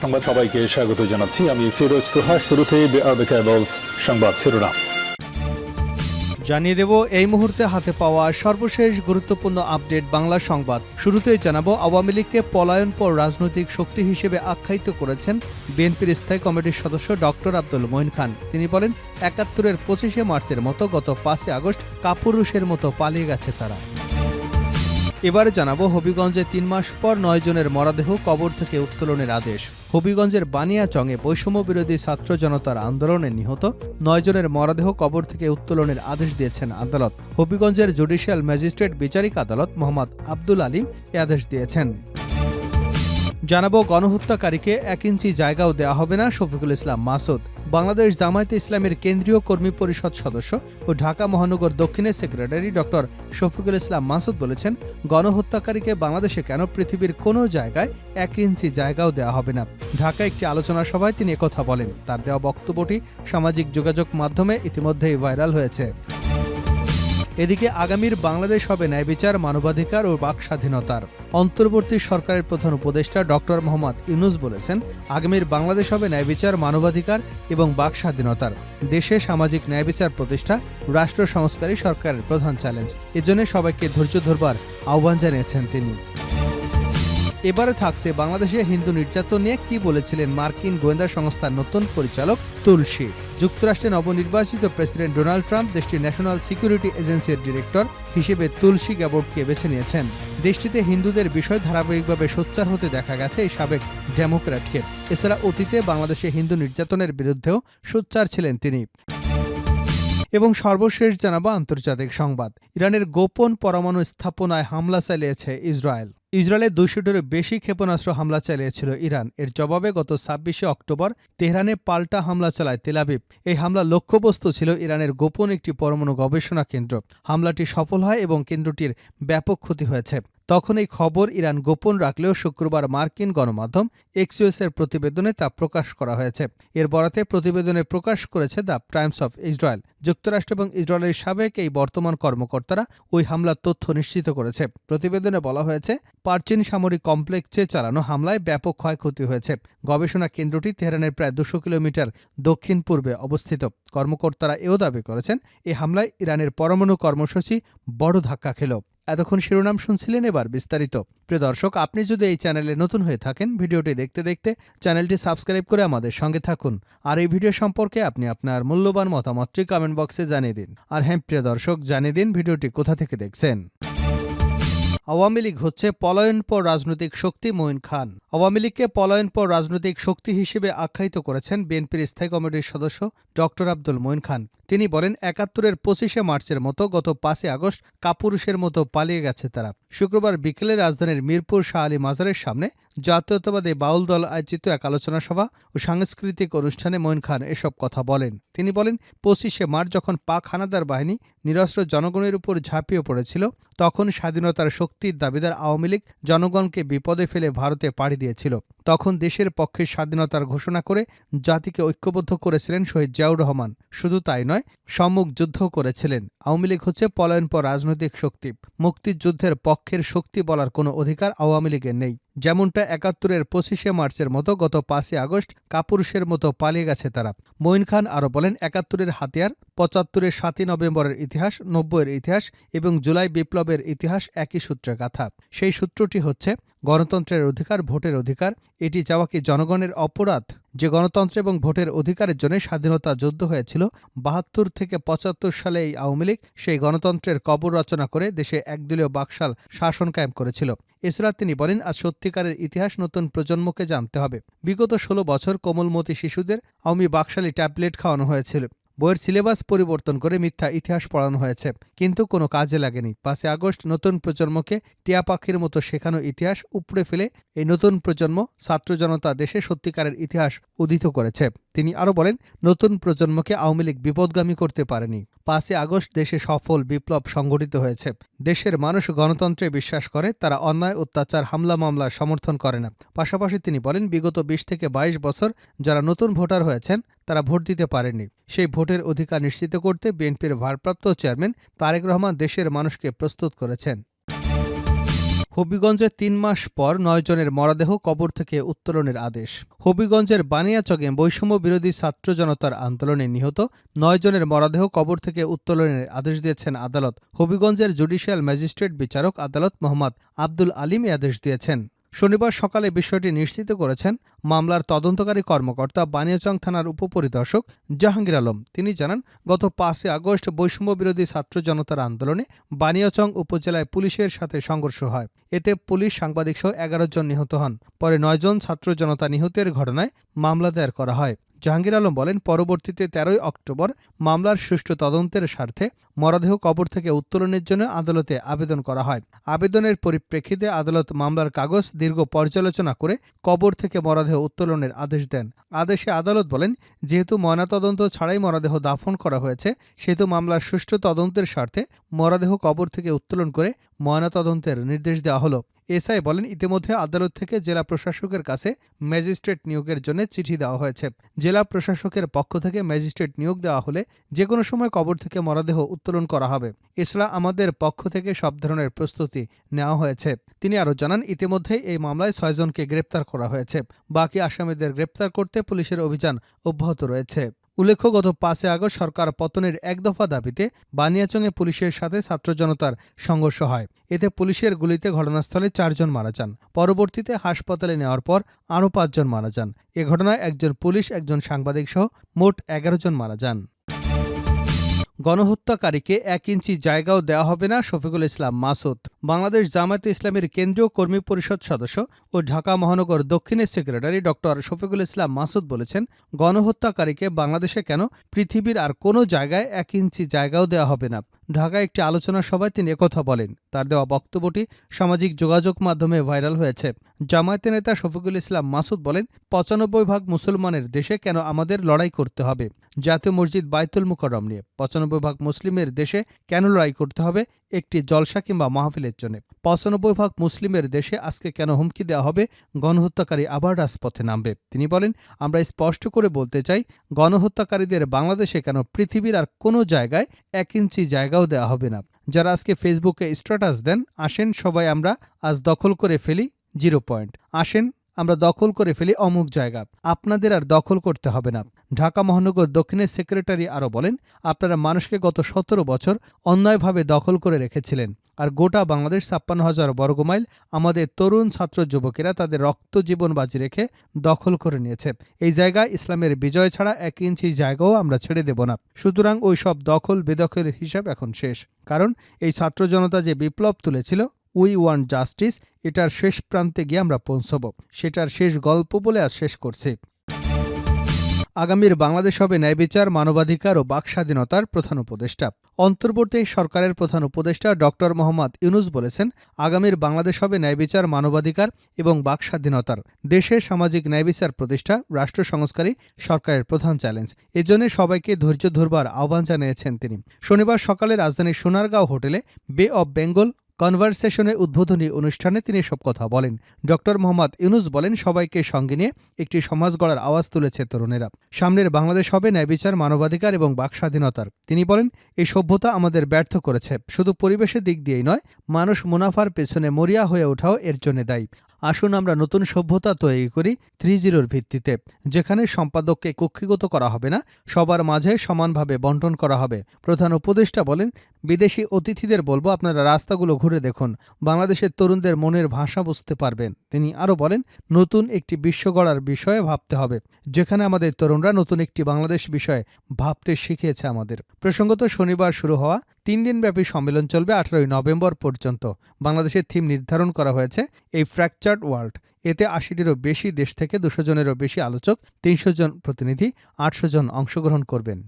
সংবাদ সবাইকে স্বাগত জানাচ্ছি। আমি ফিরোজ তোহা। শুরুতেই সংবাদ শিরোনাম জানিয়ে দেব এই মুহূর্তে হাতে পাওয়া সর্বশেষ গুরুত্বপূর্ণ আপডেট বাংলা সংবাদ। শুরুতেই জানাবো, আওয়ামী লীগকে পলায়নপর রাজনৈতিক শক্তি হিসেবে আখ্যায়িত করেছেন বিএনপির স্থায়ী কমিটির সদস্য ডক্টর আব্দুল মঈন খান। তিনি বলেন, ৭১-এর ২৫শে মার্চের মতো গত ৫ আগস্ট কাপুরুষের মতো পালিয়ে গেছে তারা। এবারে জানাবো, হবিগঞ্জে ৩ মাস পর ৯ জনের মরদেহ কবর থেকে উত্তোলনের আদেশ। হবিগঞ্জের বানিয়াচংয়ে বৈষম্য বিরোধী ছাত্র জনতার আন্দোলনে নিহত ৯ জনের মরদেহ কবর থেকে উত্তোলনের আদেশ দিয়েছেন আদালত। হবিগঞ্জের জুডিশিয়াল ম্যাজিস্ট্রেট বিচারিক আদালত মোহাম্মদ আব্দুল আলিম এ আদেশ দিয়েছেন। জানাবো, গণহত্যাকারীকে ১ ইঞ্চি জায়গাও দেওয়া হবে না, শফিকুল ইসলাম মাসুদ। বাংলাদেশ জামায়াতে ইসলামের কেন্দ্রীয় কর্মী পরিষদ সদস্য ও ঢাকা মহানগর দক্ষিণের সেক্রেটারি ডক্টর শফিকুল ইসলাম মাসুদ বলেছেন, গণহত্যাকারীকে বাংলাদেশে কেন পৃথিবীর কোনো জায়গায় ১ ইঞ্চি জায়গাও দেওয়া হবে না। ঢাকায় একটি আলোচনা সভায় তিনি একথা বলেন। তার দেওয়া বক্তব্যটি সামাজিক যোগাযোগ মাধ্যমে ইতিমধ্যেই ভাইরাল হয়েছে। এদিকে আগামীর বাংলাদেশ হবে ন্যায়বিচার, মানবাধিকার ও বাক স্বাধীনতার। অন্তর্বর্তী সরকারের প্রধান উপদেষ্টা ডক্টর মোহাম্মদ ইউনূস বলেছেন, আগামীর বাংলাদেশ হবে ন্যায়বিচার, মানবাধিকার এবং বাক স্বাধীনতার। দেশে সামাজিক ন্যায়বিচার প্রতিষ্ঠা রাষ্ট্র সংস্কারই সরকারের প্রধান চ্যালেঞ্জ। এজন্য সবাইকে ধৈর্য ধরবার আহ্বান জানিয়েছেন তিনি। এবারে থাকছে, বাংলাদেশে হিন্দু নির্যাতন নিয়ে কি বলেছিলেন মার্কিন গোয়েন্দা সংস্থার নতুন পরিচালক তুলসী। যুক্তরাষ্ট্রে নবনির্বাচিত প্রেসিডেন্ট ডোনাল্ড ট্রাম্প দেশটির ন্যাশনাল সিকিউরিটি এজেন্সির ডিরেক্টর হিসেবে তুলসী গ্যাবর্ডকে বেছে নিয়েছেন। দেশটিতে হিন্দুদের বিষয় ধারাবাহিকভাবে সোচ্চার হতে দেখা গেছে এই সাবেক ডেমোক্র্যাটকে। এছাড়া অতীতে বাংলাদেশে হিন্দু নির্যাতনের বিরুদ্ধেও সোচ্চার ছিলেন তিনি। এবং সর্বশেষ জানাবো আন্তর্জাতিক সংবাদ। ইরানের গোপন পরমাণু স্থাপনায় হামলা চালিয়েছে ইসরায়েল। ইসরায়েলে ২০০টিরও বেশি ক্ষেপণাস্ত্র হামলা চালিয়েছিল ইরান। এর জবাবে গত ২৬শে অক্টোবর তেহরানে পাল্টা হামলা চালায় তেল আবিব। এই হামলার লক্ষ্যবস্তু ছিল ইরানের গোপন একটি পরমাণু গবেষণা কেন্দ্র। হামলাটি সফল হয় এবং কেন্দ্রটির ব্যাপক ক্ষতি হয়েছে। তখন এই খবর ইরান গোপন রাখলেও শুক্রবার মার্কিন গণমাধ্যম এক্সিওসের প্রতিবেদনে তা প্রকাশ করা হয়েছে। এর বরাতে প্রতিবেদনে প্রকাশ করেছে দ্য টাইমস অফ ইসরায়েল। যুক্তরাষ্ট্র এবং ইসরায়েলের সাবেক এই বর্তমান কর্মকর্তারা ওই হামলার তথ্য নিশ্চিত করেছে। প্রতিবেদনে বলা হয়েছে, পারচিন সামরিক কমপ্লেক্সে চালানো হামলায় ব্যাপক ক্ষয়ক্ষতি হয়েছে। গবেষণা কেন্দ্রটি তেহরানের প্রায় ২০০ কিলোমিটার দক্ষিণ পূর্বে অবস্থিত। কর্মকর্তারা এও দাবি করেছেন, এই হামলায় ইরানের পরমাণু কর্মসূচি বড় ধাক্কা খেল। এতক্ষণ শিরোনাম শুনছিলেন, এবার বিস্তারিত। প্রিয় দর্শক, আপনি যদি এই চ্যানেলে নতুন হয়ে থাকেন, ভিডিওটি দেখতে দেখতে চ্যানেলটি সাবস্ক্রাইব করে আমাদের সঙ্গে থাকুন। আর এই ভিডিও সম্পর্কে আপনি আপনার মূল্যবান মতামতটি কমেন্ট বক্সে জানিয়ে দিন। আর হ্যাঁ প্রিয় দর্শক, জানিয়ে দিন ভিডিওটি কোথা থেকে দেখছেন। আওয়ামী লীগ হচ্ছে পলায়নপর রাজনৈতিক শক্তি, মঈন খান। আওয়ামী লীগকে পলায়নপর রাজনৈতিক শক্তি হিসেবে আখ্যায়িত করেছেন বিএনপির স্থায়ী কমিটির সদস্য ডক্টর আব্দুল মঈন খান। তিনি বলেন, ৭১-এর ২৫শে মার্চের মতো গত ৫ আগস্ট কাপুরুষের মতো পালিয়ে গেছে তারা। শুক্রবার বিকেলে রাজধানীর মিরপুর শাহ আলী মাজারের সামনে জাতীয়তাবাদী বাউল দল আয়োজিত এক আলোচনা সভা ও সাংস্কৃতিক অনুষ্ঠানে মঈন খান এসব কথা বলেন। তিনি বলেন, ২৫শে মার্চ যখন পাক হানাদার বাহিনী নিরস্ত্র জনগণের উপর ঝাঁপিয়ে পড়েছিল, তখন স্বাধীনতার শক্তির দাবিদার আওয়ামী লীগ জনগণকে বিপদে ফেলে ভারতে পাড়ি দিয়েছিল। তখন দেশের পক্ষে স্বাধীনতার ঘোষণা করে জাতিকে ঐক্যবদ্ধ করেছিলেন শহীদ জিয়াউর রহমান। শুধু তাই নয়, সম্মুখ যুদ্ধ করেছিলেন। আওয়ামী লীগ হচ্ছে পলায়নপর রাজনৈতিক শক্তি। মুক্তিযুদ্ধের পক্ষের শক্তি বলার কোনো অধিকার আওয়ামী লীগের নেই। যেমনটা ৭১-এর ২৫শে মার্চের মতো গত ৫ আগস্ট কাপুরুষের মতো পালিয়ে গেছে তারা। মঈন খান আরও বলেন, ৭১-এর হাতিয়ার, ৭৫-এর ৭ই নভেম্বরের ইতিহাস, ৯০-এর ইতিহাস এবং জুলাই বিপ্লবের ইতিহাস একই সূত্রে গাঁথা। সেই সূত্রটি হচ্ছে গণতন্ত্রের অধিকার, ভোটের অধিকার। এটি চাওয়া কি জনগণের অপরাধ? যে গণতন্ত্র এবং ভোটের অধিকারের জন্য স্বাধীনতা যুদ্ধ হয়েছিল ৭২ থেকে ৭৫ সালে, এই আওয়ামী লীগ সেই গণতন্ত্রের কবর রচনা করে দেশে একদলীয় বাকশাল শাসন কায়েম করেছিল। এছাড়া তিনি বলেন, আজ সত্যিকারের ইতিহাস নতুন প্রজন্মকে জানতে হবে। বিগত ১৬ বছর কোমলমতি শিশুদের আওয়ামী বাকশালী ট্যাবলেট খাওয়ানো হয়েছিল। বইয়ের সিলেবাস পরিবর্তন করে মিথ্যা ইতিহাস পড়ানো হয়েছে, কিন্তু কোনো কাজে লাগেনি। ৫ আগস্ট নতুন প্রজন্মকে টিয়া পাখির মতো শেখানো ইতিহাস উপড়ে ফেলে এই নতুন প্রজন্ম, ছাত্র জনতা দেশে সত্যিকারের ইতিহাস উদিত করেছে। তিনি আরও বলেন, নতুন প্রজন্মকে আওয়ামী লীগ বিপদগামী করতে পারেনি। ৫ আগস্ট দেশে সফল বিপ্লব সংঘটিত হয়েছে। দেশের মানুষ গণতন্ত্রে বিশ্বাস করে, তারা অন্যায়, অত্যাচার, হামলা মামলা সমর্থন করে না। পাশাপাশি তিনি বলেন, বিগত ২০ থেকে ২২ বছর যারা নতুন ভোটার হয়েছেন, তারা ভোট দিতে পারেননি। সেই ভোটের অধিকার নিশ্চিত করতে বিএনপির ভারপ্রাপ্ত চেয়ারম্যান তারেক রহমান দেশের মানুষকে প্রস্তুত করেছেন। হবিগঞ্জে ৩ মাস পর ৯ জনের মরদেহ কবর থেকে উত্তোলনের আদেশ। হবিগঞ্জের বানিয়াচকে বৈষম্য বিরোধী ছাত্র জনতার আন্দোলনে নিহত ৯ জনের মরদেহ কবর থেকে উত্তোলনের আদেশ দিয়েছেন আদালত। হবিগঞ্জের জুডিশিয়াল ম্যাজিস্ট্রেট বিচারক আদালত মোহাম্মদ আব্দুল আলিম এ আদেশ দিয়েছেন। শনিবার সকালে বিষয়টি নিশ্চিত করেছেন মামলার তদন্তকারী কর্মকর্তা বানিয়াচং থানার উপপরিদর্শক জাহাঙ্গীর আলম। তিনি জানান, গত ৫ আগস্ট বৈষম্য বিরোধী ছাত্র জনতার আন্দোলনে বানিয়াচং উপজেলায় পুলিশের সাথে সংঘর্ষ হয়। এতে পুলিশ, সাংবাদিকসহ ১১ জন নিহত হন। পরে ৯ জন ছাত্র জনতা নিহতের ঘটনায় মামলা দায়ের করা হয়। জাহাঙ্গীর আলম বলেন, পরবর্তীতে ১৩ অক্টোবর মামলার সুষ্ঠু তদন্তের স্বার্থে মরদেহ কবর থেকে উত্তোলনের জন্য আদালতে আবেদন করা হয়। আবেদনের পরিপ্রেক্ষিতে আদালত মামলার কাগজ দীর্ঘ পর্যালোচনা করে কবর থেকে মরদেহ উত্তোলনের আদেশ দেন। আদেশে আদালত বলেন, যেহেতু ময়নাতদন্ত ছাড়াই মরদেহ দাফন করা হয়েছে, সেহেতু মামলার সুষ্ঠু তদন্তের স্বার্থে মরদেহ কবর থেকে উত্তোলন করে ময়নাতদন্তের নির্দেশ দেওয়া হলো। এসআই বলেন, ইতিমধ্যে আদালত থেকে জেলা প্রশাসকের কাছে ম্যাজিস্ট্রেট নিয়োগের জন্য চিঠি দেওয়া হয়েছে। জেলা প্রশাসকের পক্ষ থেকে ম্যাজিস্ট্রেট নিয়োগ দেওয়া হলে যে কোনো সময় কবর থেকে মরদেহ উত্তোলন করা হবে। এছাড়া আমাদের পক্ষ থেকে সব ধরনের প্রস্তুতি নেওয়া হয়েছে। তিনি আরও জানান, ইতিমধ্যেই এই মামলায় ৬ জনকে গ্রেপ্তার করা হয়েছে। বাকি আসামিদের গ্রেপ্তার করতে পুলিশের অভিযান অব্যাহত রয়েছে। উল্লেখ্য, গত ৫ আগস্ট সরকার পতনের এক দফা দাবিতে বানিয়াচংয়ে পুলিশের সাথে ছাত্র জনতার সংঘর্ষ হয়। এতে পুলিশের গুলিতে ঘটনাস্থলে ৪ জন মারা যান। পরবর্তীতে হাসপাতালে নেওয়ার পর আরও ৫ জন মারা যান। এ ঘটনায় একজন পুলিশ, একজন সাংবাদিক সহ মোট ১১ জন মারা যান। গণহত্যাকারীকে ১ ইঞ্চি জায়গাও দেওয়া হবে না, শফিকুল ইসলাম মাসুদ। বাংলাদেশ জামায়াতে ইসলামীর কেন্দ্রীয় কর্মী পরিষদ সদস্য ও ঢাকা মহানগর দক্ষিণের সেক্রেটারি ডক্টর শফিকুল ইসলাম মাসুদ বলেছেন, গণহত্যাকারীকে বাংলাদেশে কেন, পৃথিবীর আর কোনো জায়গায় ১ ইঞ্চি জায়গাও দেওয়া হবে না। ঢাকায় একটি আলোচনা সভায় তিনি একথা বলেন। তার দেওয়া বক্তব্যটি সামাজিক যোগাযোগ মাধ্যমে ভাইরাল হয়েছে। জামায়াতের নেতা শফিকুল ইসলাম মাসুদ বলেন, ৯৫ মুসলমানের দেশে কেন আমাদের লড়াই করতে হবে জাতীয় মসজিদ বাইতুল মুকাররম নিয়ে? ৯৫ মুসলিমের দেশে কেন লড়াই করতে হবে একটি জলসা কিংবা মাহফিলের জন্য? ৯৫ মুসলিমের দেশে আজকে কেন হুমকি দেওয়া হবে গণহত্যাকারী আবার রাজপথে নামবে? তিনি বলেন, আমরা স্পষ্ট করে বলতে চাই, গণহত্যাকারীদের বাংলাদেশে কেন, পৃথিবীর আর কোনো জায়গায় ১ ইঞ্চি জায়গাও দেওয়া হবে না। যারা আজকে ফেসবুকে স্ট্যাটাস দেন, আসেন সবাই আমরা আজ দখল করে ফেলি 0 পয়েন্ট, আসেন আমরা দখল করে ফেলি অমুক জায়গা, আপনাদের আর দখল করতে হবে না। ঢাকা মহানগর দক্ষিণের সেক্রেটারি আরও বলেন, আপনারা মানুষকে গত ১৭ বছর অন্যায়ভাবে দখল করে রেখেছিলেন, আর গোটা বাংলাদেশ ৫৬,০০০ বর্গমাইল আমাদের তরুণ ছাত্র যুবকেরা তাদের রক্ত জীবন বাজি রেখে দখল করে নিয়েছে। এই জায়গায় ইসলামের বিজয় ছাড়া ১ ইঞ্চি জায়গাও আমরা ছেড়ে দেব না। সুতরাং ওই সব দখল বেদখলের হিসাব এখন শেষ। কারণ এই ছাত্র জনতা যে বিপ্লব তুলেছিল, উই ওয়ান্ট জাস্টিস, এটার শেষ প্রান্তে গিয়ে আমরা পৌঁছব। সেটার শেষ গল্প বলে আজ শেষ করছি। আগামীর বাংলাদেশ হবে ন্যায়বিচার, মানবাধিকার ও বাকস্বাধীনতার প্রধান উপদেষ্টা। অন্তর্বর্তী সরকারের প্রধান উপদেষ্টা ডক্টর মোহাম্মদ ইউনূস বলেছেন, আগামীর বাংলাদেশ হবে ন্যায়বিচার, মানবাধিকার এবং বাকস্বাধীনতার। দেশে সামাজিক ন্যায়বিচার প্রতিষ্ঠা রাষ্ট্র সংস্কারই সরকারের প্রধান চ্যালেঞ্জ। এজন্য সবাইকে ধৈর্য ধরবার আহ্বান জানিয়েছেন তিনি। শনিবার সকালে রাজধানীর সোনারগাঁও হোটেলে বে অব বেঙ্গল কনভারসেশনে উদ্বোধনী অনুষ্ঠানে তিনি সব কথা বলেন। ডক্টর মোহাম্মদ ইউনূস বলেন, সবাইকে সঙ্গে নিয়ে একটি সমাজ গড়ার আওয়াজ তুলেছে তরুণেরা। সামনের বাংলাদেশ হবে ন্যায়বিচার, মানবাধিকার এবং বাকস্বাধীনতার। তিনি বলেন, এই সভ্যতা আমাদের ব্যর্থ করেছে। শুধু পরিবেশের দিক দিয়েই নয়, মানুষ মুনাফার পেছনে মরিয়া হয়ে ওঠাও এর জন্য দায়ী। আসুন আমরা নতুন সভ্যতা তৈরি করি ৩-0 ভিত্তিতে, যেখানে সম্পাদককে কক্ষিগত করা হবে না, সবার মাঝে সমানভাবে বন্টন করা হবে। প্রধান উপদেষ্টা বলেন, বিদেশি অতিথিদের বলবো, আপনারা রাস্তাগুলো ঘুরে দেখুন, বাংলাদেশের তরুণদের মনের ভাষা বুঝতে পারবেন। তিনি আরও বলেন, নতুন একটি বিশ্ব গড়ার বিষয়ে ভাবতে হবে, যেখানে আমাদের তরুণরা নতুন একটি বাংলাদেশ বিষয়ে ভাবতে শিখিয়েছে আমাদের। প্রসঙ্গত, শনিবার শুরু হওয়া 3 দিনব্যাপী সম্মেলন চলবে ১৮ নভেম্বর পর্যন্ত। বাংলাদেশের থিম নির্ধারণ করা হয়েছে এই ফ্র্যাকচার্ড ওয়ার্ল্ড। এতে ৮০টিরও বেশি দেশ থেকে ২০০ জনেরও বেশি আলোচক, ৩০০ জন প্রতিনিধি, ৮০০ জন অংশগ্রহণ করবেন।